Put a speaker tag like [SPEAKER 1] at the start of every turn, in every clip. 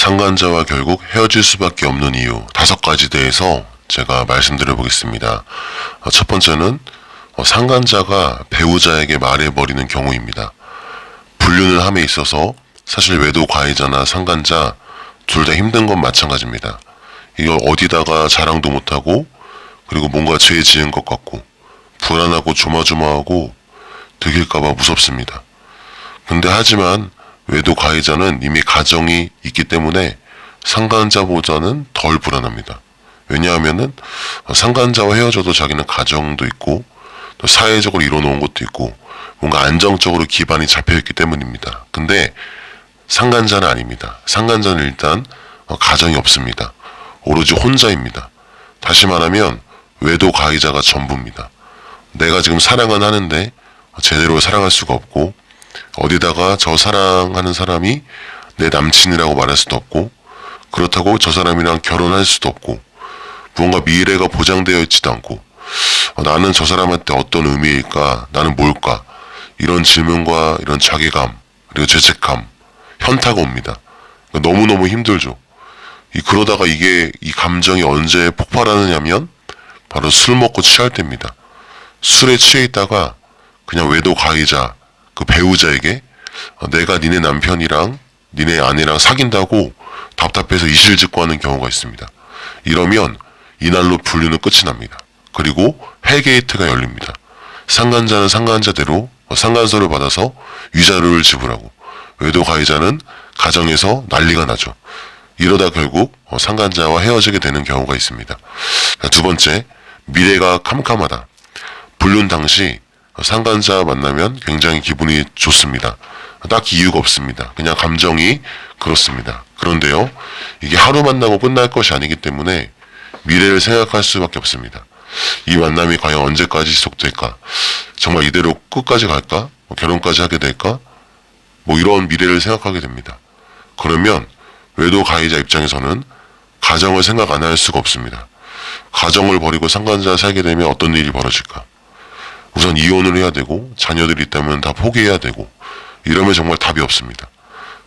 [SPEAKER 1] 상간자와 결국 헤어질 수밖에 없는 이유 5가지 대해서 제가 말씀드려 보겠습니다. 첫 번째는 상간자가 배우자에게 말해버리는 경우입니다. 불륜을 함에 있어서 사실 외도 가해자나 상간자 둘 다 힘든 건 마찬가지입니다. 이걸 어디다가 자랑도 못하고 그리고 뭔가 죄 지은 것 같고 불안하고 조마조마하고 들킬까봐 무섭습니다. 근데 하지만 외도 가해자는 이미 가정이 있기 때문에 상간자보다는 덜 불안합니다. 왜냐하면은 상간자와 헤어져도 자기는 가정도 있고 또 사회적으로 이뤄놓은 것도 있고 뭔가 안정적으로 기반이 잡혀있기 때문입니다. 근데 상간자는 아닙니다. 상간자는 일단 가정이 없습니다. 오로지 혼자입니다. 다시 말하면 외도 가해자가 전부입니다. 내가 지금 사랑은 하는데 제대로 사랑할 수가 없고 어디다가 저 사랑하는 사람이 내 남친이라고 말할 수도 없고 그렇다고 저 사람이랑 결혼할 수도 없고 무언가 미래가 보장되어 있지도 않고 나는 저 사람한테 어떤 의미일까? 나는 뭘까? 이런 질문과 이런 자괴감 그리고 죄책감, 현타가 옵니다. 너무너무 힘들죠. 그러다가 이 감정이 언제 폭발하느냐면 바로 술 먹고 취할 때입니다. 술에 취해 있다가 그냥 외도 가해자, 그 배우자에게 내가 니네 남편이랑 니네 아내랑 사귄다고 답답해서 이실직고 하는 경우가 있습니다. 이러면 이날로 불륜은 끝이 납니다. 그리고 헬게이트가 열립니다. 상간자는 상간자대로 상간서를 받아서 위자료를 지불하고 외도 가해자는 가정에서 난리가 나죠. 이러다 결국 상간자와 헤어지게 되는 경우가 있습니다. 두 번째, 미래가 캄캄하다. 불륜 당시 상간자 만나면 굉장히 기분이 좋습니다. 딱히 이유가 없습니다. 그냥 감정이 그렇습니다. 그런데요, 이게 하루 만나고 끝날 것이 아니기 때문에 미래를 생각할 수밖에 없습니다. 이 만남이 과연 언제까지 지속될까? 정말 이대로 끝까지 갈까? 결혼까지 하게 될까? 이런 미래를 생각하게 됩니다. 그러면 외도 가해자 입장에서는 가정을 생각 안 할 수가 없습니다. 가정을 버리고 상간자 살게 되면 어떤 일이 벌어질까? 우선 이혼을 해야 되고 자녀들이 있다면 다 포기해야 되고 이러면 정말 답이 없습니다.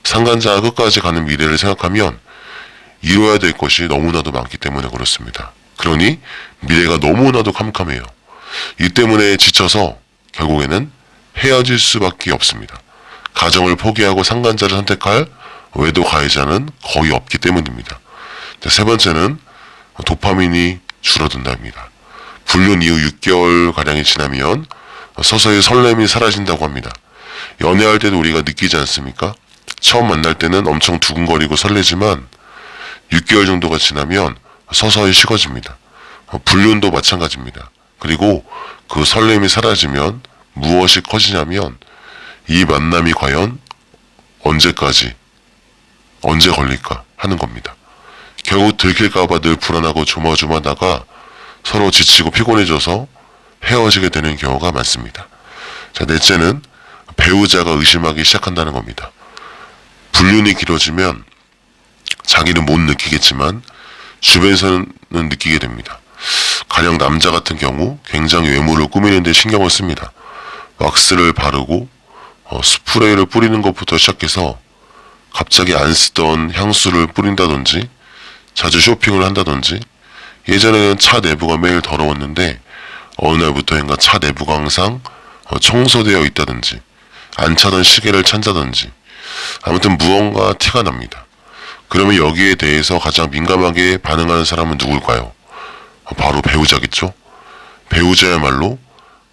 [SPEAKER 1] 상간자가 끝까지 가는 미래를 생각하면 이뤄야 될 것이 너무나도 많기 때문에 그렇습니다. 그러니 미래가 너무나도 캄캄해요. 이 때문에 지쳐서 결국에는 헤어질 수밖에 없습니다. 가정을 포기하고 상간자를 선택할 외도 가해자는 거의 없기 때문입니다. 세 번째는 도파민이 줄어든답니다. 불륜 이후 6개월가량이 지나면 서서히 설렘이 사라진다고 합니다. 연애할 때도 우리가 느끼지 않습니까? 처음 만날 때는 엄청 두근거리고 설레지만 6개월 정도가 지나면 서서히 식어집니다. 불륜도 마찬가지입니다. 그리고 그 설렘이 사라지면 무엇이 커지냐면 이 만남이 과연 언제까지, 언제 걸릴까 하는 겁니다. 결국 들킬까봐 늘 불안하고 조마조마하다가 서로 지치고 피곤해져서 헤어지게 되는 경우가 많습니다. 자, 넷째는 배우자가 의심하기 시작한다는 겁니다. 불륜이 길어지면 자기는 못 느끼겠지만 주변에서는 느끼게 됩니다. 가령 남자 같은 경우 굉장히 외모를 꾸미는 데 신경을 씁니다. 왁스를 바르고 스프레이를 뿌리는 것부터 시작해서 갑자기 안 쓰던 향수를 뿌린다든지 자주 쇼핑을 한다든지 예전에는 차 내부가 매일 더러웠는데 어느 날부터인가 차 내부가 항상 청소되어 있다든지 안 차던 시계를 찬다든지 아무튼 무언가 티가 납니다. 그러면 여기에 대해서 가장 민감하게 반응하는 사람은 누굴까요? 바로 배우자겠죠? 배우자야말로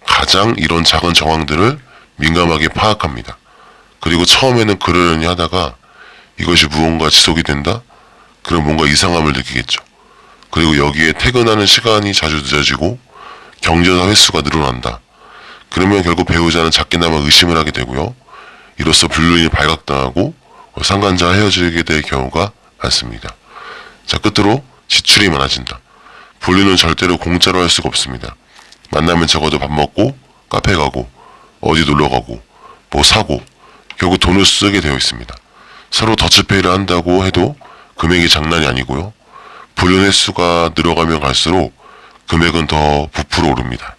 [SPEAKER 1] 가장 이런 작은 정황들을 민감하게 파악합니다. 그리고 처음에는 그러려니 하다가 이것이 무언가 지속이 된다? 그럼 뭔가 이상함을 느끼겠죠. 그리고 여기에 퇴근하는 시간이 자주 늦어지고 경조사 횟수가 늘어난다. 그러면 결국 배우자는 작게나마 의심을 하게 되고요. 이로써 불륜이 발각당하고 상간자와 헤어지게 될 경우가 많습니다. 자, 끝으로 지출이 많아진다. 불륜은 절대로 공짜로 할 수가 없습니다. 만나면 적어도 밥 먹고 카페 가고 어디 놀러 가고 뭐 사고 결국 돈을 쓰게 되어 있습니다. 서로 더치페이를 한다고 해도 금액이 장난이 아니고요. 불륜 횟수가 늘어가면 갈수록 금액은 더 부풀어 오릅니다.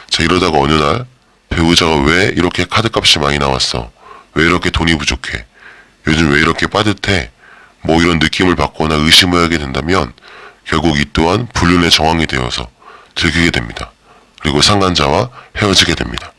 [SPEAKER 1] 자, 이러다가 어느 날 배우자가 왜 이렇게 카드값이 많이 나왔어? 왜 이렇게 돈이 부족해? 요즘 왜 이렇게 빠듯해? 뭐 이런 느낌을 받거나 의심을 하게 된다면 결국 이 또한 불륜의 정황이 되어서 들키게 됩니다. 그리고 상간자와 헤어지게 됩니다.